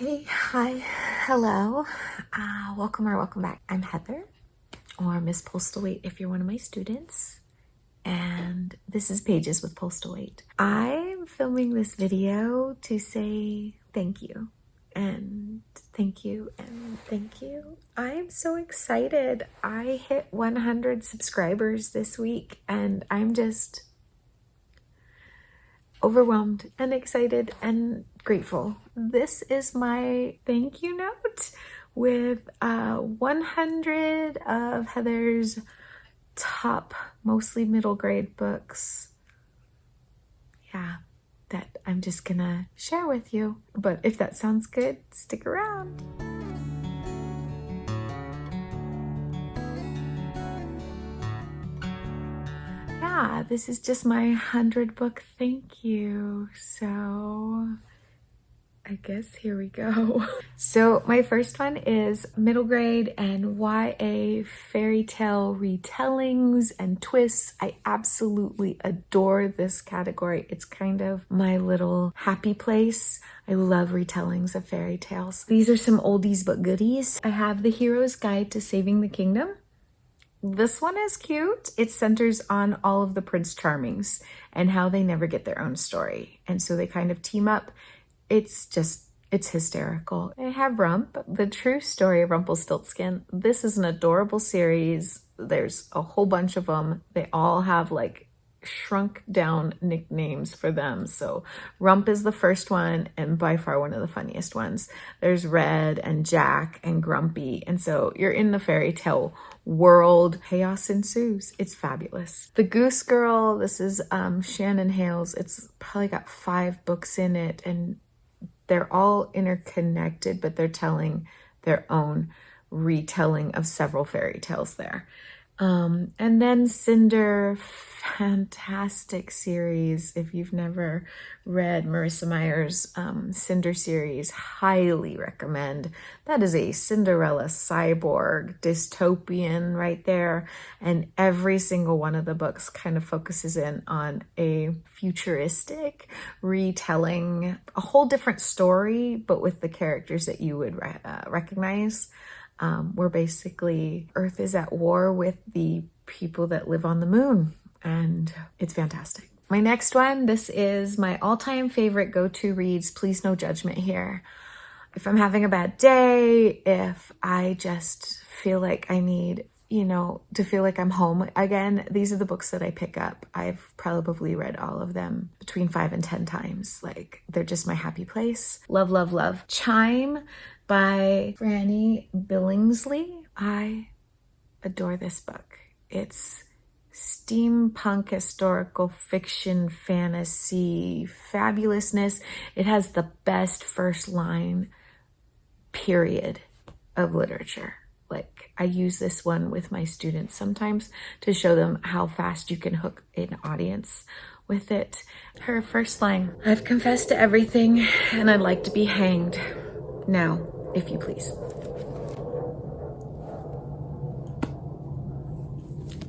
Hey, hi, hello, welcome back. I'm Heather, or Miss Postal Weight if you're one of my students, and this is Pages with Postal Weight. I'm filming this video to say thank you, and thank you, and thank you. I'm so excited. I hit 100 subscribers this week, and I'm just overwhelmed and excited and grateful. This is my thank you note with 100 of Heather's top, mostly middle grade books. Yeah, that I'm just gonna share with you. But if that sounds good, stick around. Yeah, this is just my 100 book thank you. So I guess here we go. So my first one is middle grade and YA fairy tale retellings and twists. I absolutely adore this category. It's kind of my little happy place. I love retellings of fairy tales. These are some oldies but goodies. I have The Hero's Guide to Saving the Kingdom. This one is cute. It centers on all of the Prince Charmings and how they never get their own story. And so they kind of team up. It's hysterical. I have Rump, the true story of Rumpelstiltskin. This is an adorable series. There's a whole bunch of them. They all have like shrunk down nicknames for them. So Rump is the first one and by far one of the funniest ones. There's Red and Jack and Grumpy. And so you're in the fairy tale world. Chaos ensues. It's fabulous. The Goose Girl, this is Shannon Hales. It's probably got 5 books in it and they're all interconnected, but they're telling their own retelling of several fairy tales there. And then Cinder, fantastic series. If you've never read Marissa Meyer's Cinder series, highly recommend. That is a Cinderella cyborg dystopian right there. And every single one of the books kind of focuses in on a futuristic retelling, a whole different story, but with the characters that you would recognize. Where basically Earth is at war with the people that live on the moon, and it's fantastic. My next one, this is my all-time favorite go-to reads. Please no judgment here. If I'm having a bad day, if I just feel like I need, to feel like I'm home again, these are the books that I pick up. I've probably read all of them between 5 and 10 times. Like, they're just my happy place. Love, love, love. Chime by Franny Billingsley. I adore this book. It's steampunk historical fiction fantasy fabulousness. It has the best first line period of literature. Like, I use this one with my students sometimes to show them how fast you can hook an audience with it. Her first line, I've confessed to everything and I'd like to be hanged. Now, if you please.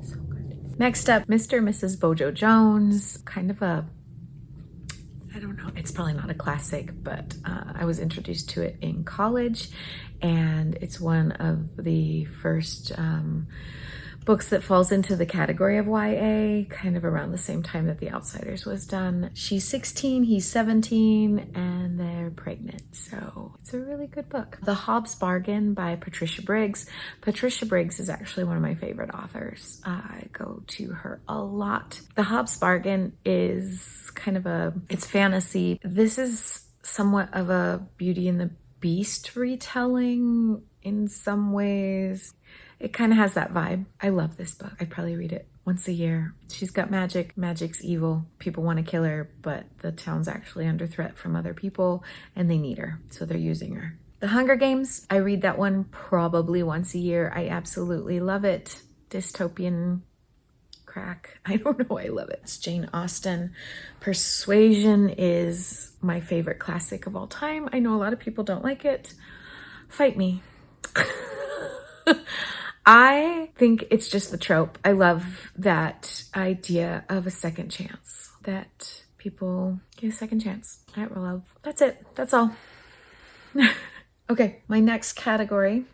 So good. Next up, Mr. and Mrs. Bojo Jones. Kind of a, I don't know, it's probably not a classic, but I was introduced to it in college, and it's one of the first books that falls into the category of YA, kind of around the same time that The Outsiders was done. She's 16, he's 17, and they're pregnant. So it's a really good book. The Hobbs Bargain by Patricia Briggs. Patricia Briggs is actually one of my favorite authors. I go to her a lot. The Hobbs Bargain is kind of it's fantasy. This is somewhat of a Beauty and the Beast retelling in some ways. It kind of has that vibe. I love this book. I probably read it once a year. She's got magic. Magic's evil. People want to kill her, but the town's actually under threat from other people and they need her, so they're using her. The Hunger Games. I read that one probably once a year. I absolutely love it. Dystopian crack. I don't know. I love it. It's Jane Austen. Persuasion is my favorite classic of all time. I know a lot of people don't like it. Fight me. I think it's just the trope. I love that idea of a second chance, that people get a second chance at love. That's it. That's all. Okay, my next category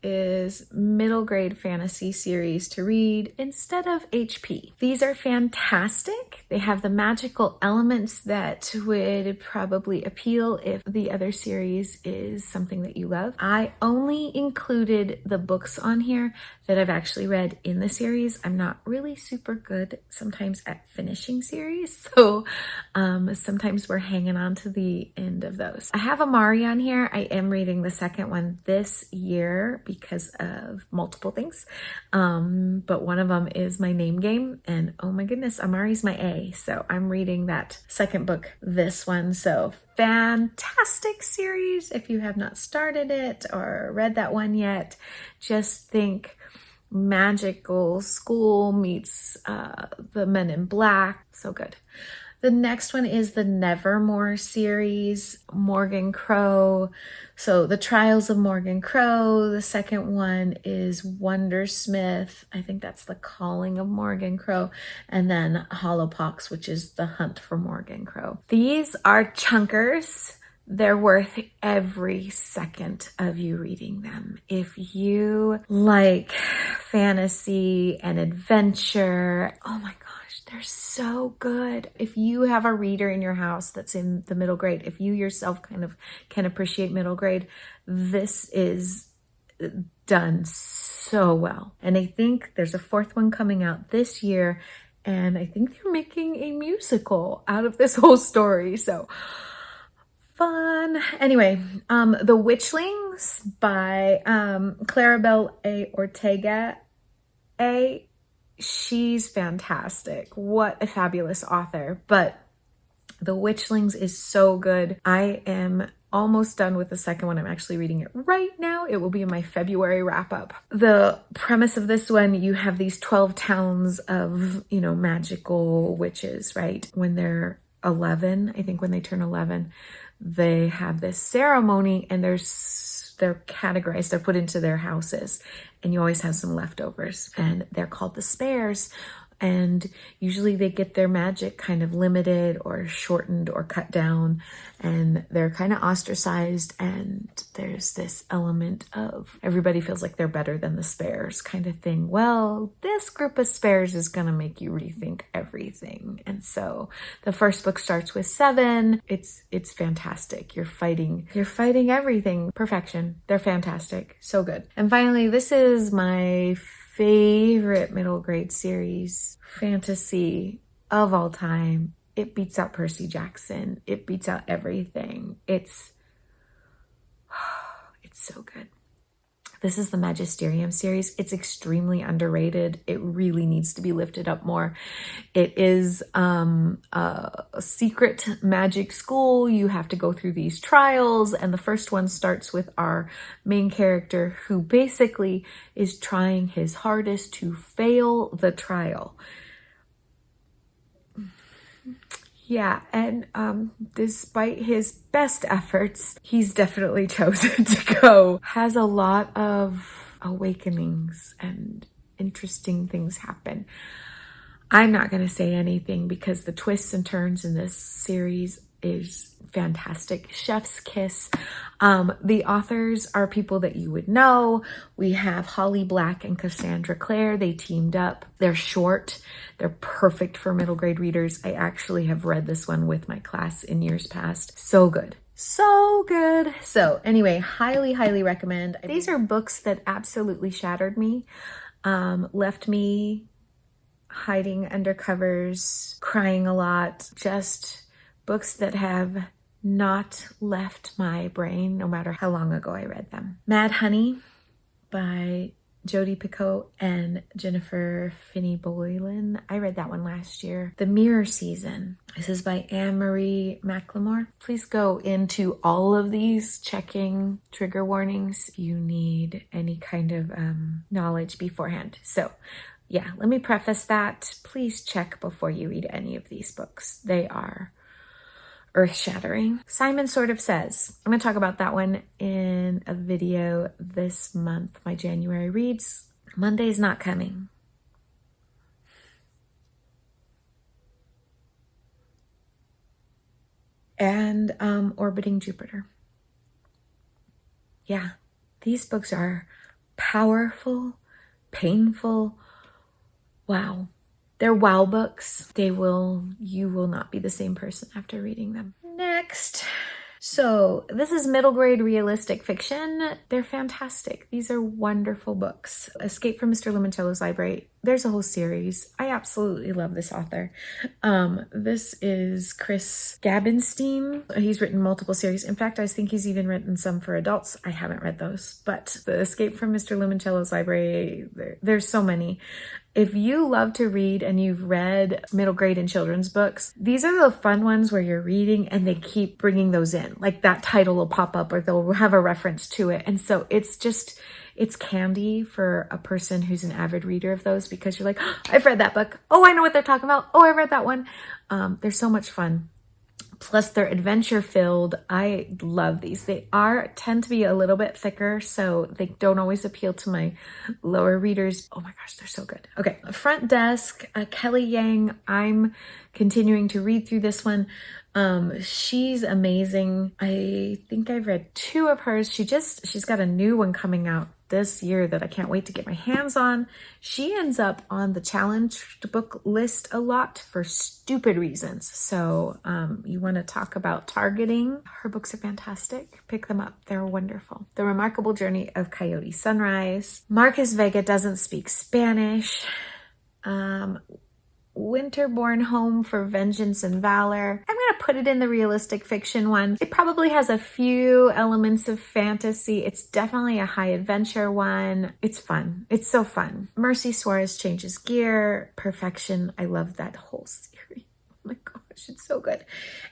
is middle grade fantasy series to read instead of HP. These are fantastic. They have the magical elements that would probably appeal if the other series is something that you love. I only included the books on here that I've actually read in the series. I'm not really super good sometimes at finishing series, so sometimes we're hanging on to the end of those. I have Amari on here. I am reading the second one this year because of multiple things. But one of them is my name game, and oh my goodness, Amari's my A. So I'm reading that second book, this one. So fantastic series. If you have not started it or read that one yet, just think magical school meets the Men in Black. So good. The next one is the Nevermore series, Morgan Crow. So The Trials of Morgan Crow. The second one is Wondersmith. I think that's The Calling of Morgan Crow. And then Hollowpox, which is The Hunt for Morgan Crow. These are chunkers. They're worth every second of you reading them. If you like fantasy and adventure, oh my gosh, they're so good. If you have a reader in your house that's in the middle grade, if you yourself kind of can appreciate middle grade, this is done so well. And I think there's a fourth one coming out this year, and I think they're making a musical out of this whole story. So fun. Anyway, The Witchlings by Claribel A. Ortega. She's fantastic. What a fabulous author. But The Witchlings is so good. I am almost done with the second one. I'm actually reading it right now. It will be in my February wrap up. The premise of this one, you have these 12 towns of, magical witches, right? When they're 11, I think when they turn 11, they have this ceremony, and they're categorized, they're put into their houses, and you always have some leftovers, and they're called the spares. And usually they get their magic kind of limited or shortened or cut down, and they're kind of ostracized. And there's this element of everybody feels like they're better than the spares kind of thing. Well, this group of spares is going to make you rethink everything. And so the first book starts with 7. It's fantastic. You're fighting everything. Perfection. They're fantastic. So good. And finally, this is my favorite middle grade series, fantasy of all time. It beats out Percy Jackson. It beats out everything. It's so good. This is the Magisterium series. It's extremely underrated. It really needs to be lifted up more. It is a secret magic school. You have to go through these trials, and the first one starts with our main character, who basically is trying his hardest to fail the trial. Yeah, and despite his best efforts, he's definitely chosen to go. Has a lot of awakenings and interesting things happen. I'm not going to say anything because the twists and turns in this series is fantastic. Chef's kiss. The authors are people that you would know. We have Holly Black and Cassandra Clare. They teamed up. They're short. They're perfect for middle grade readers. I actually have read this one with my class in years past. So good. So good. So anyway, highly, highly recommend. These are books that absolutely shattered me, left me hiding under covers, crying a lot, just books that have not left my brain no matter how long ago I read them. Mad Honey by Jodi Picoult and Jennifer Finney Boylan. I read that one last year. The Mirror Season. This is by Anne-Marie McLemore. Please go into all of these checking trigger warnings. You need any kind of knowledge beforehand. So yeah, let me preface that. Please check before you read any of these books. They are earth-shattering. Simon Sort of Says. I'm going to talk about that one in a video this month. My January reads. Monday's not coming. And Orbiting Jupiter. Yeah, these books are powerful, painful. Wow. They're wow books. You will not be the same person after reading them. Next. So this is middle grade realistic fiction. They're fantastic. These are wonderful books. Escape from Mr. Limoncello's Library. There's a whole series. I absolutely love this author. This is Chris Gabenstein. He's written multiple series. In fact, I think he's even written some for adults. I haven't read those, but the Escape from Mr. Limoncello's Library, there's so many. If you love to read and you've read middle grade and children's books, these are the fun ones where you're reading and they keep bringing those in. Like that title will pop up or they'll have a reference to it. And so it's candy for a person who's an avid reader of those, because you're like, oh, I've read that book. Oh, I know what they're talking about. Oh, I read that one. They're so much fun. Plus they're adventure filled. I love these. They tend to be a little bit thicker, so they don't always appeal to my lower readers. Oh my gosh, they're so good. Okay, Front Desk, Kelly Yang. I'm continuing to read through this one. She's amazing. I think I've read 2 of hers. She's got a new one coming out this year that I can't wait to get my hands on. She ends up on the challenged book list a lot for stupid reasons. So you want to talk about targeting. Her books are fantastic. Pick them up. They're wonderful. The Remarkable Journey of Coyote Sunrise. Marcus Vega doesn't speak Spanish. Winterborn Home for Vengeance and Valor. I'm going to put it in the realistic fiction one. It probably has a few elements of fantasy. It's definitely a high adventure one. It's fun. It's so fun. Mercy Suarez Changes Gear. Perfection. I love that whole series. Oh my gosh, it's so good.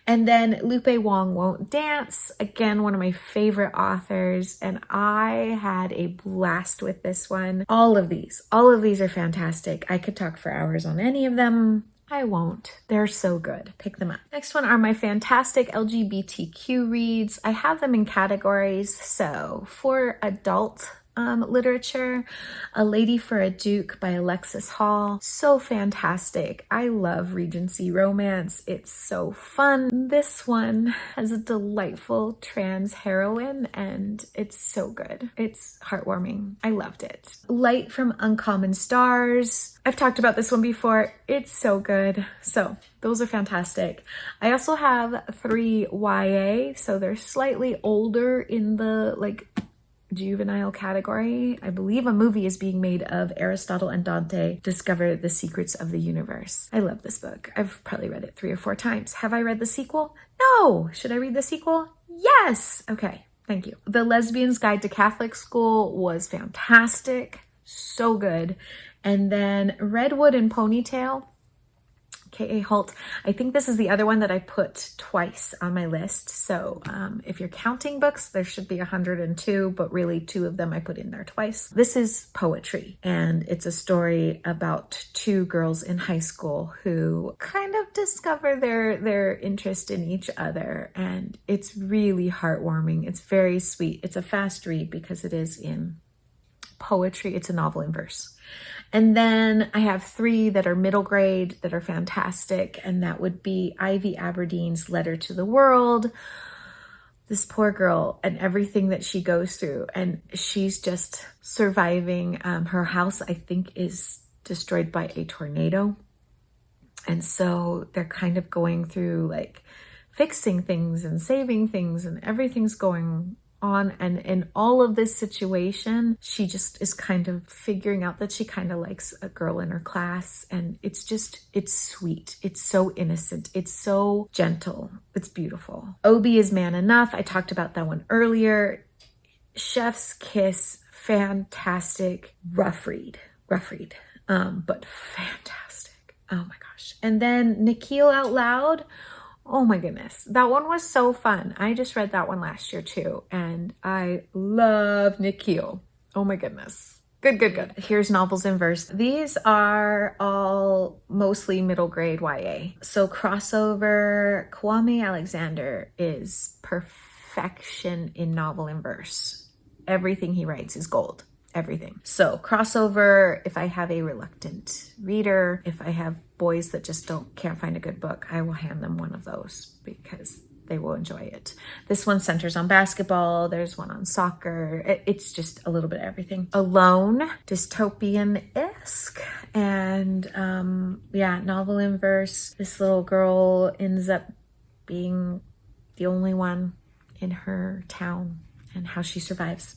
And then Lupe Wong Won't Dance. Again, one of my favorite authors. And I had a blast with this one. All of these are fantastic. I could talk for hours on any of them. I won't. They're so good. Pick them up. Next one are my fantastic LGBTQ reads. I have them in categories. So for adult literature, A Lady for a Duke by Alexis Hall. So fantastic. I love Regency romance. It's so fun. This one has a delightful trans heroine and it's so good. It's heartwarming. I loved it. Light from Uncommon Stars. I've talked about this one before. It's so good. So those are fantastic. I also have 3 YA, so they're slightly older in the juvenile category. I believe a movie is being made of Aristotle and Dante Discover the Secrets of the Universe. I love this book. I've probably read it 3 or 4 times. Have I read the sequel? No. Should I read the sequel? Yes. Okay. Thank you. The Lesbian's Guide to Catholic School was fantastic. So good. And then Redwood and Ponytail, K.A. Holt. I think this is the other one that I put twice on my list. So if you're counting books, there should be 102, but really 2 of them I put in there twice. This is poetry, and it's a story about 2 girls in high school who kind of discover their interest in each other, and it's really heartwarming. It's very sweet. It's a fast read because it is in poetry. It's a novel in verse. And then I have 3 that are middle grade that are fantastic. And that would be Ivy Aberdeen's Letter to the World. This poor girl and everything that she goes through. And she's just surviving. Her house, I think, is destroyed by a tornado. And so they're kind of going through fixing things and saving things, and everything's going on. And in all of this situation, she just is kind of figuring out that she kind of likes a girl in her class. And it's sweet. It's so innocent. It's so gentle. It's beautiful. Obi is Man Enough. I talked about that one earlier. Chef's Kiss, fantastic. Rough read, but fantastic. Oh my gosh. And then Nikhil Out Loud. Oh my goodness. That one was so fun. I just read that one last year too. And I love Nikhil. Oh my goodness. Good. Here's novels in verse. These are all mostly middle grade YA. So Crossover, Kwame Alexander is perfection in novel in verse. Everything he writes is gold. Everything. So Crossover, if I have a reluctant reader, if I have boys that just can't find a good book, I will hand them one of those because they will enjoy it. This one centers on basketball. There's one on soccer. It's just a little bit of everything. Alone, dystopian-esque, and yeah, novel in verse. This little girl ends up being the only one in her town and how she survives.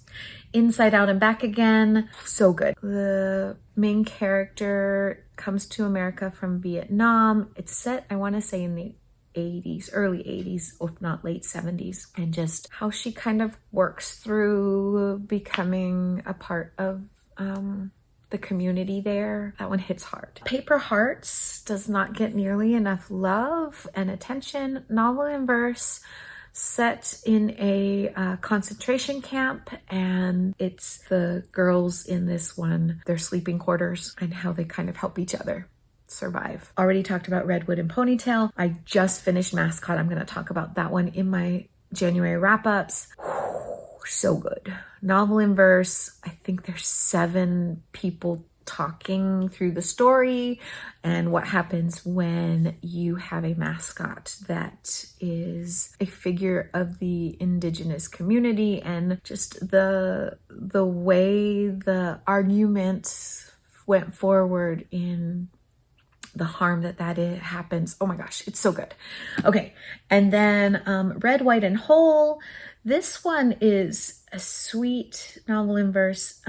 Inside Out and Back Again, so good. The main character comes to America from Vietnam. It's set, I want to say, in the 80s, early 80s, if not late 70s, and just how she kind of works through becoming a part of the community there. That one hits hard. Paper Hearts does not get nearly enough love and attention. Novel in verse, set in a concentration camp, and it's the girls in this one, their sleeping quarters, and how they kind of help each other survive. Already talked about Redwood and Ponytail. I just finished Mascot. I'm going to talk about that one in my January wrap-ups. So good. Novel in verse. I think there's 7 people talking through the story and what happens when you have a mascot that is a figure of the indigenous community, and just the way the argument went forward in the harm that happens. Oh my gosh, it's so good. Okay, and then Red, White, and Whole. This one is a sweet novel in verse,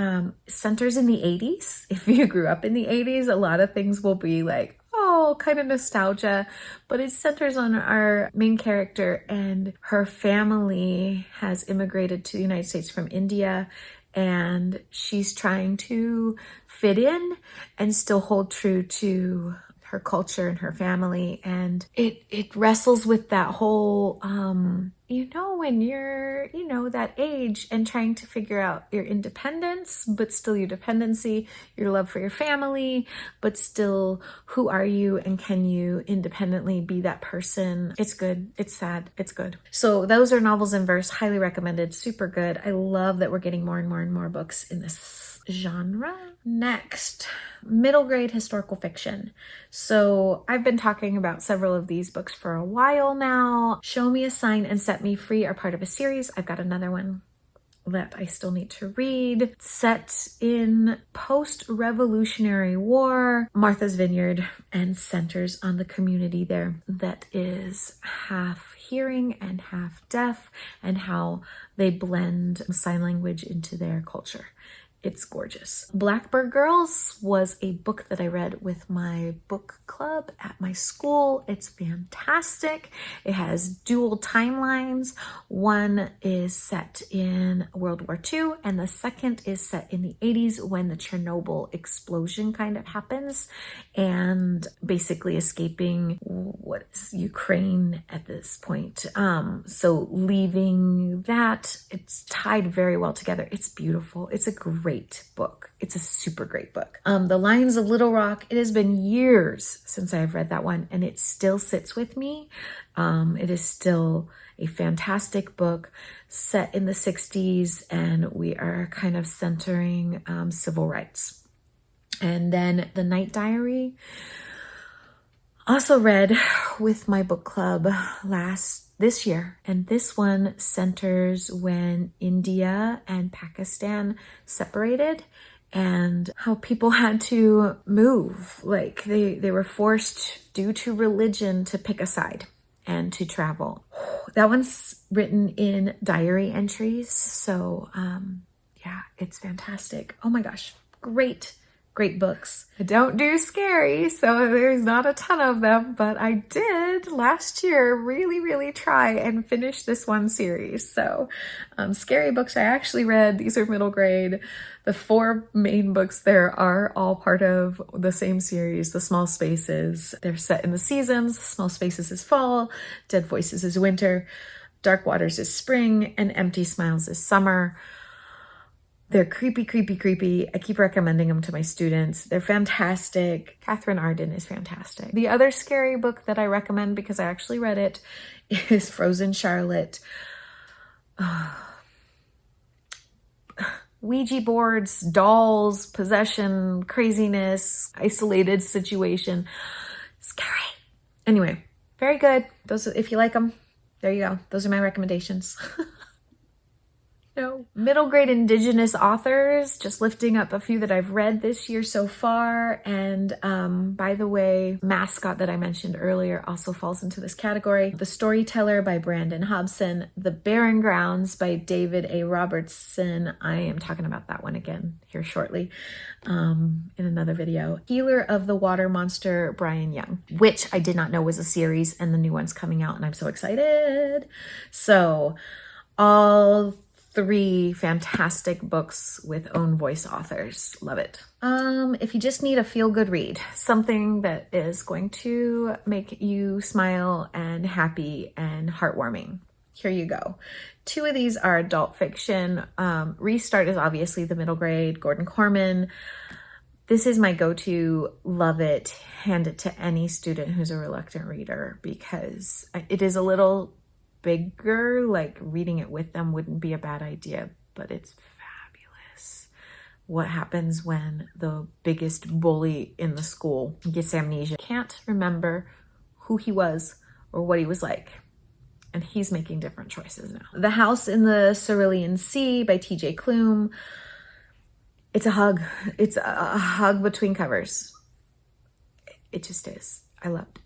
centers in the 80s. If you grew up in the 80s, a lot of things will be like, oh, kind of nostalgia, but it centers on our main character, and her family has immigrated to the United States from India, and she's trying to fit in and still hold true to her culture and her family. And it wrestles with that whole, when you're, that age and trying to figure out your independence, but still your dependency, your love for your family, but still who are you and can you independently be that person? It's good. It's sad. It's good. So those are novels in verse, highly recommended, super good. I love that we're getting more and more and more books in this genre. Next, middle grade historical fiction. So I've been talking about several of these books for a while now. Show Me a Sign and Set Me Free are part of a series. I've got another one that I still need to read. Set in post-Revolutionary War, Martha's Vineyard, and centers on the community there that is half hearing and half deaf, and how they blend sign language into their culture. It's gorgeous. Blackbird Girls was a book that I read with my book club at my school. It's fantastic. It has dual timelines. One is set in World War II, and the second is set in the 80s when the Chernobyl explosion kind of happens, and basically escaping what is Ukraine at this point. So leaving that, it's tied very well together. It's beautiful. It's a great book. It's a super great book. The Lions of Little Rock. It has been years since I've read that one, and it still sits with me. It is still a fantastic book set in the 60s, and we are kind of centering civil rights. And then The Night Diary, also read with my book club this year, and this one centers when India and Pakistan separated and how people had to move. Like they were forced due to religion to pick a side and to travel. That one's written in diary entries, so yeah, it's fantastic. Oh my gosh, great books. I don't do scary, so there's not a ton of them, but I did last year really try and finish this one series. So scary books I actually read. These are middle grade. The 4 main books there are all part of the same series, The Small Spaces. They're set in the seasons. Small Spaces is fall, Dead Voices is winter, Dark Waters is spring, and Empty Smiles is summer. They're creepy. I keep recommending them to my students. They're fantastic. Catherine Arden is fantastic. The other scary book that I recommend, because I actually read it, is Frozen Charlotte. Ouija boards, dolls, possession, craziness, isolated situation. Scary. Anyway, very good. Those, if you like them, there you go. Those are my recommendations. No. Middle grade Indigenous authors, just lifting up a few that I've read this year so far. And by the way, Mascot that I mentioned earlier also falls into this category. The Storyteller by Brandon Hobson, The Barren Grounds by David A. Robertson. I am talking about that one again here shortly in another video. Healer of the Water Monster, Brian Young, which I did not know was a series, and the new one's coming out and I'm so excited. So all 3 fantastic books with own voice authors. Love it. If you just need a feel-good read, something that is going to make you smile and happy and heartwarming, here you go. 2 of these are adult fiction. Restart is obviously the middle grade, Gordon Korman. This is my go-to, love it, hand it to any student who's a reluctant reader, because it is a little bigger, like reading it with them wouldn't be a bad idea, but it's fabulous. What happens when the biggest bully in the school gets amnesia, can't remember who he was or what he was like, and he's making different choices now. The House in the Cerulean Sea by TJ Klum. It's a hug. It's a hug between covers. It just is. I loved it.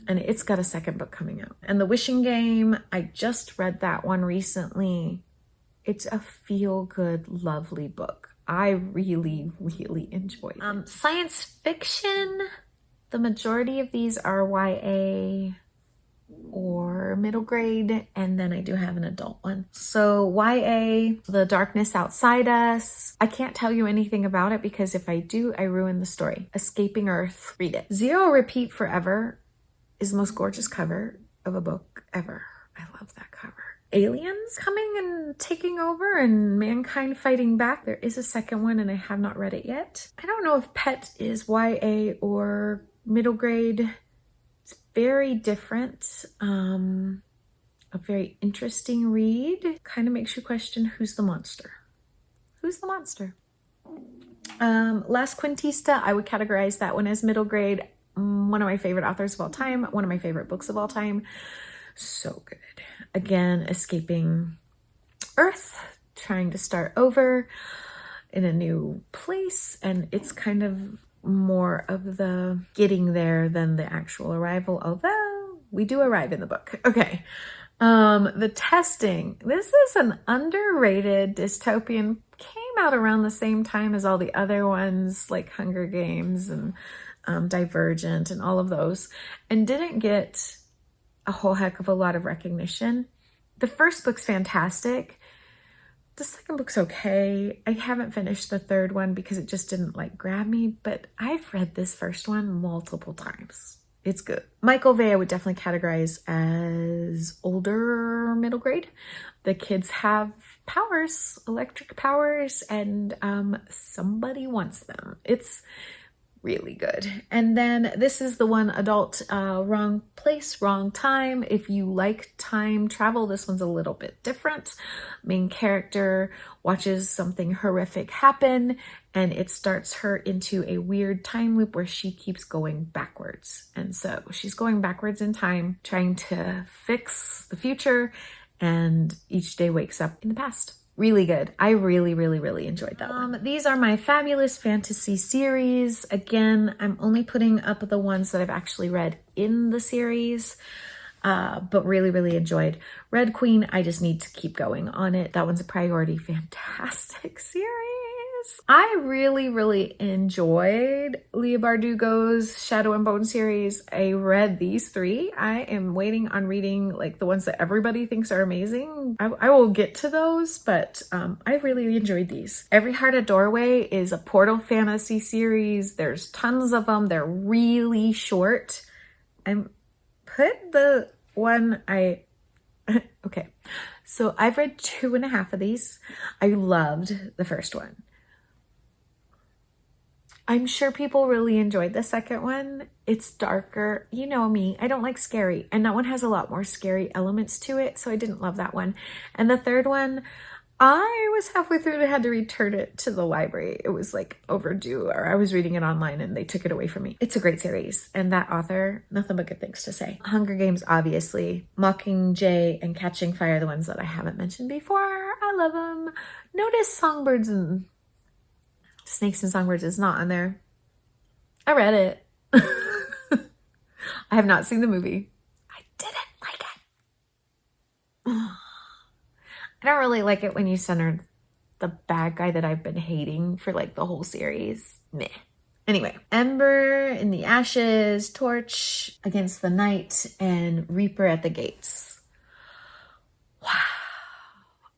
And it's got a second book coming out. And The Wishing Game, I just read that one recently. It's a feel-good, lovely book. I really, really enjoyed it. Science fiction, the majority of these are YA or middle grade, and then I do have an adult one. So YA, The Darkness Outside Us. I can't tell you anything about it because if I do, I ruin the story. Escaping Earth, read it. Zero Repeat Forever is the most gorgeous cover of a book ever. I love that cover. Aliens coming and taking over and mankind fighting back. There is a second one and I have not read it yet. I don't know if Pet is YA or middle grade. It's very different. A very interesting read. Kind of makes you question who's the monster. Who's the monster? Las Quintista, I would categorize that one as middle grade. One of my favorite authors of all time, one of my favorite books of all time. So good. Again, escaping Earth, trying to start over in a new place, and it's kind of more of the getting there than the actual arrival, although we do arrive in the book. Okay. The Testing. This is an underrated dystopian, came out around the same time as all the other ones like Hunger Games and Divergent and all of those, and didn't get a whole heck of a lot of recognition. The first book's fantastic. The second book's okay. I haven't finished the third one because it just didn't like grab me, but I've read this first one multiple times. It's good. Michael Vey I would definitely categorize as older middle grade. The kids have powers, electric powers, and somebody wants them. It's really good. And then this is the one, adult, Wrong Place, Wrong Time. If you like time travel, this one's a little bit different. Main character watches something horrific happen and it starts her into a weird time loop where she keeps going backwards. And so she's going backwards in time, trying to fix the future, and each day wakes up in the past. Really good. I really, really, really enjoyed that one. These are my fabulous fantasy series. Again, I'm only putting up the ones that I've actually read in the series, but really, really enjoyed. Red Queen, I just need to keep going on it. That one's a priority. Fantastic series. I really, really enjoyed Leigh Bardugo's Shadow and Bone series. I read these 3. I am waiting on reading like the ones that everybody thinks are amazing. I will get to those, but I really enjoyed these. Every Heart a Doorway is a Portal fantasy series. There's tons of them. They're really short. And put the one okay. So I've read 2.5 of these. I loved the first one. I'm sure people really enjoyed the second one. It's darker. You know me, I don't like scary. And that one has a lot more scary elements to it, so I didn't love that one. And the third one, I was halfway through and I had to return it to the library. It was like overdue, or I was reading it online and they took it away from me. It's a great series. And that author, nothing but good things to say. Hunger Games, obviously. Mockingjay and Catching Fire, the ones that I haven't mentioned before. I love them. Notice Songbirds and Snakes and Songbirds is not on there. I read it. I have not seen the movie. I didn't like it. I don't really like it when you center the bad guy that I've been hating for like the whole series. Meh. Anyway, Ember in the Ashes, Torch Against the Night, and Reaper at the Gates. Wow.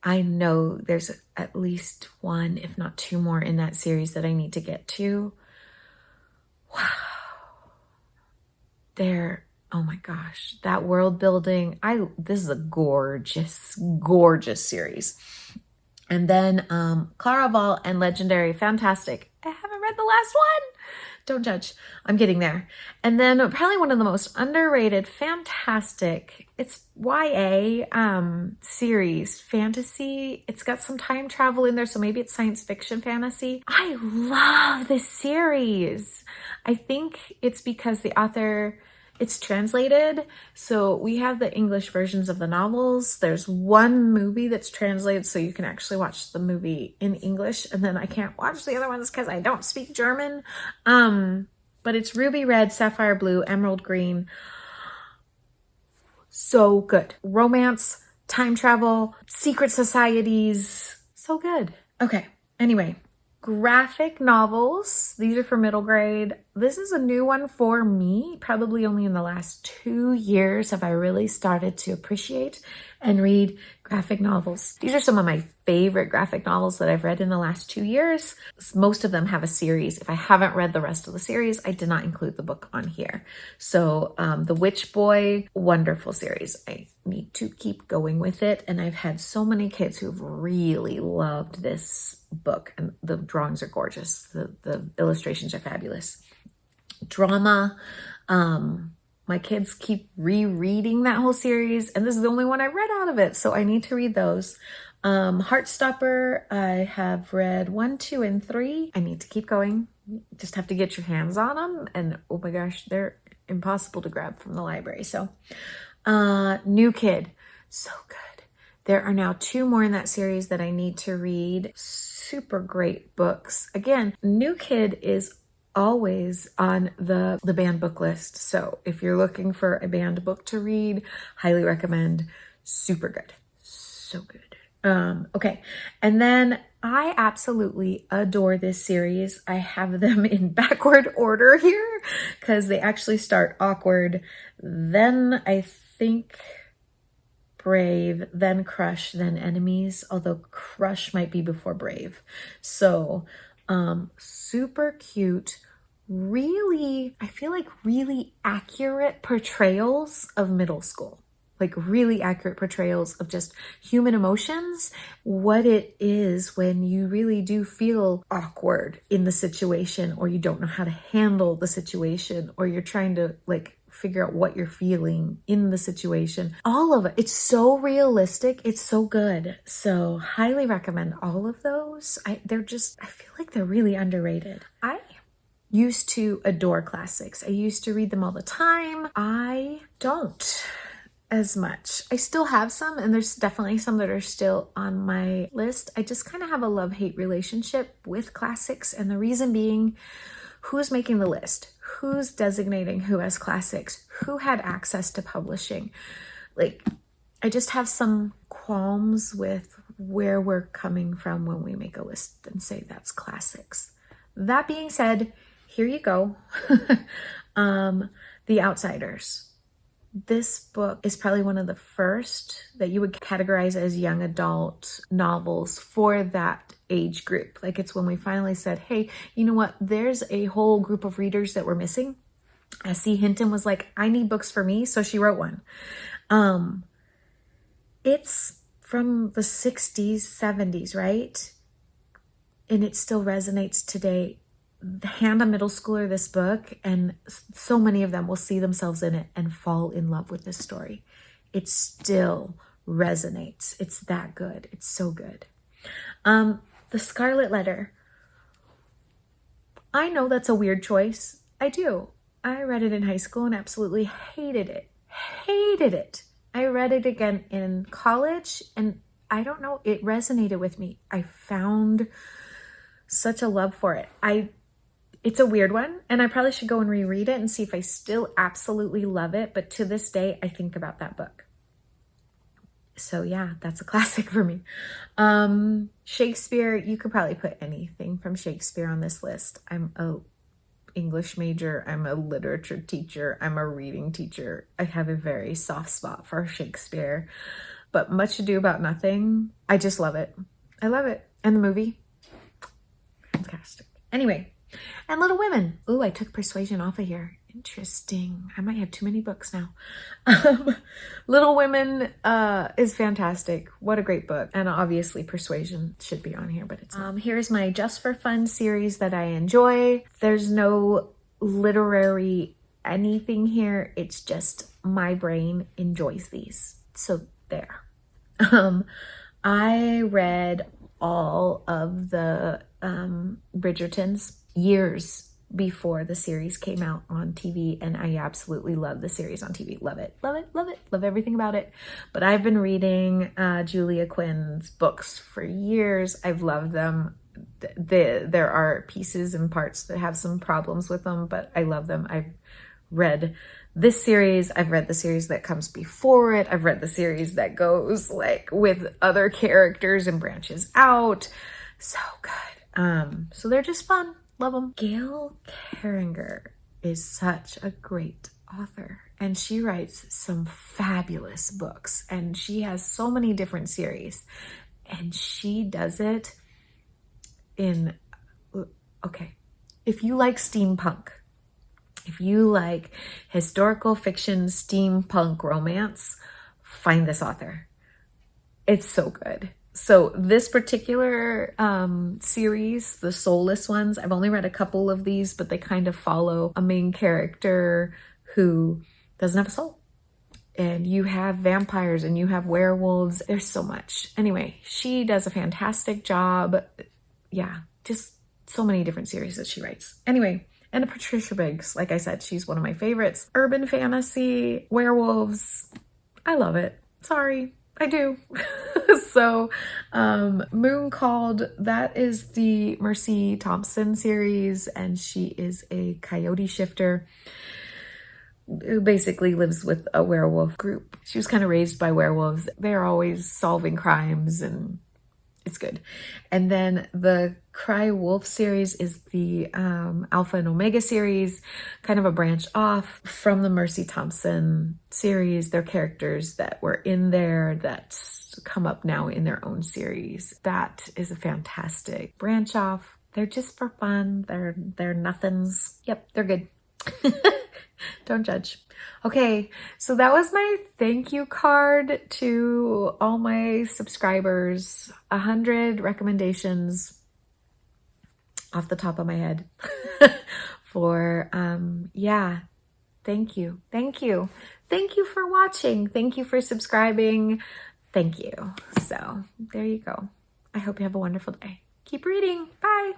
I know there's at least one, if not two more in that series that I need to get to. Wow. Oh my gosh, that world building. This is a gorgeous, gorgeous series. And then Claraval and Legendary, fantastic. I haven't read the last one. Don't judge. I'm getting there. And then probably one of the most underrated, fantastic, it's YA series, fantasy. It's got some time travel in there, so maybe it's science fiction fantasy. I love this series. I think it's because the author, it's translated. So we have the English versions of the novels. There's one movie that's translated, so you can actually watch the movie in English. And then I can't watch the other ones because I don't speak German. But it's Ruby Red, Sapphire Blue, Emerald Green. So good. Romance, time travel, secret societies. So good. Okay. Anyway. Graphic novels. These are for middle grade. This is a new one for me. Probably only in the last 2 years have I really started to appreciate and read graphic novels. These are some of my favorite graphic novels that I've read in the last 2 years. Most of them have a series. If I haven't read the rest of the series, I did not include the book on here. So The Witch Boy, wonderful series. I need to keep going with it. And I've had so many kids who've really loved this book, and the drawings are gorgeous. The illustrations are fabulous. Drama. My kids keep rereading that whole series, and this is the only one I read out of it, so I need to read those. Heartstopper, I have read 1, 2, and 3. I need to keep going. Just have to get your hands on them, and oh my gosh, they're impossible to grab from the library. So, New Kid, so good. There are now 2 more in that series that I need to read. Super great books. Again, New Kid is always on the banned book list. So if you're looking for a banned book to read, highly recommend. Super good. So good. Okay. And then I absolutely adore this series. I have them in backward order here because they actually start Awkward, then I think Brave, then Crush, then Enemies, although Crush might be before Brave. So super cute, really, I feel like really accurate portrayals of middle school. Like really accurate portrayals of just human emotions, what it is when you really do feel awkward in the situation, or you don't know how to handle the situation, or you're trying to like figure out what you're feeling in the situation. All of it. It's so realistic. It's so good. So highly recommend all of those. I feel like they're really underrated. I used to adore classics. I used to read them all the time. I don't as much. I still have some, and there's definitely some that are still on my list. I just kind of have a love-hate relationship with classics, and the reason being, who's making the list? Who's designating who as classics? Who had access to publishing? Like, I just have some qualms with where we're coming from when we make a list and say that's classics. That being said, here you go. The Outsiders. This book is probably one of the first that you would categorize as young adult novels for that age group. Like, it's when we finally said, hey, you know what? There's a whole group of readers that we're missing. S.E. Hinton was like, I need books for me. So she wrote one. It's from the 60s, 70s, right? And it still resonates today. Hand a middle schooler this book, and so many of them will see themselves in it and fall in love with this story. It still resonates. It's that good. It's so good. The Scarlet Letter. I know that's a weird choice. I do. I read it in high school and absolutely hated it. Hated it. I read it again in college and I don't know, it resonated with me. I found such a love for it. It's a weird one and I probably should go and reread it and see if I still absolutely love it. But to this day, I think about that book. So yeah, that's a classic for me. Shakespeare, you could probably put anything from Shakespeare on this list. I'm a English major. I'm a literature teacher. I'm a reading teacher. I have a very soft spot for Shakespeare. But Much Ado About Nothing, I just love it. I love it. And the movie, fantastic. Anyway, and Little Women. Ooh, I took Persuasion off of here. Interesting. I might have too many books now. Little Women is fantastic. What a great book. And obviously Persuasion should be on here, but it's not. Here's my Just for Fun series that I enjoy. There's no literary anything here. It's just my brain enjoys these. So there. I read all of the Bridgertons years before the series came out on TV, and I absolutely love the series on TV. Love it, love it, love it, love everything about it. But I've been reading Julia Quinn's books for years. I've loved them. There are pieces and parts that have some problems with them, but I love them. I've read this series. I've read the series that comes before it. I've read the series that goes like with other characters and branches out. So good. So they're just fun. Love them. Gail Carringer is such a great author and she writes some fabulous books and she has so many different series and she does it in, okay, if you like steampunk, if you like historical fiction, steampunk romance, find this author. It's so good. So this particular series, the Soulless ones, I've only read a couple of these, but they kind of follow a main character who doesn't have a soul. And you have vampires and you have werewolves. There's so much. Anyway, she does a fantastic job. Yeah, just so many different series that she writes. Anyway, and Patricia Biggs, like I said, she's one of my favorites. Urban fantasy, werewolves, I love it. Sorry, I do. So, Moon Called, that is the Mercy Thompson series, and she is a coyote shifter who basically lives with a werewolf group. She was kind of raised by werewolves. They're always solving crimes and it's good. And then the Cry Wolf series is the Alpha and Omega series, kind of a branch off from the Mercy Thompson series. They're characters that were in there that come up now in their own series. That is a fantastic branch off. They're just for fun. They're nothings. Yep, they're good. Don't judge. Okay, so that was my thank you card to all my subscribers. 100 recommendations off the top of my head for, yeah, thank you. Thank you. Thank you for watching. Thank you for subscribing. Thank you. So there you go. I hope you have a wonderful day. Keep reading. Bye.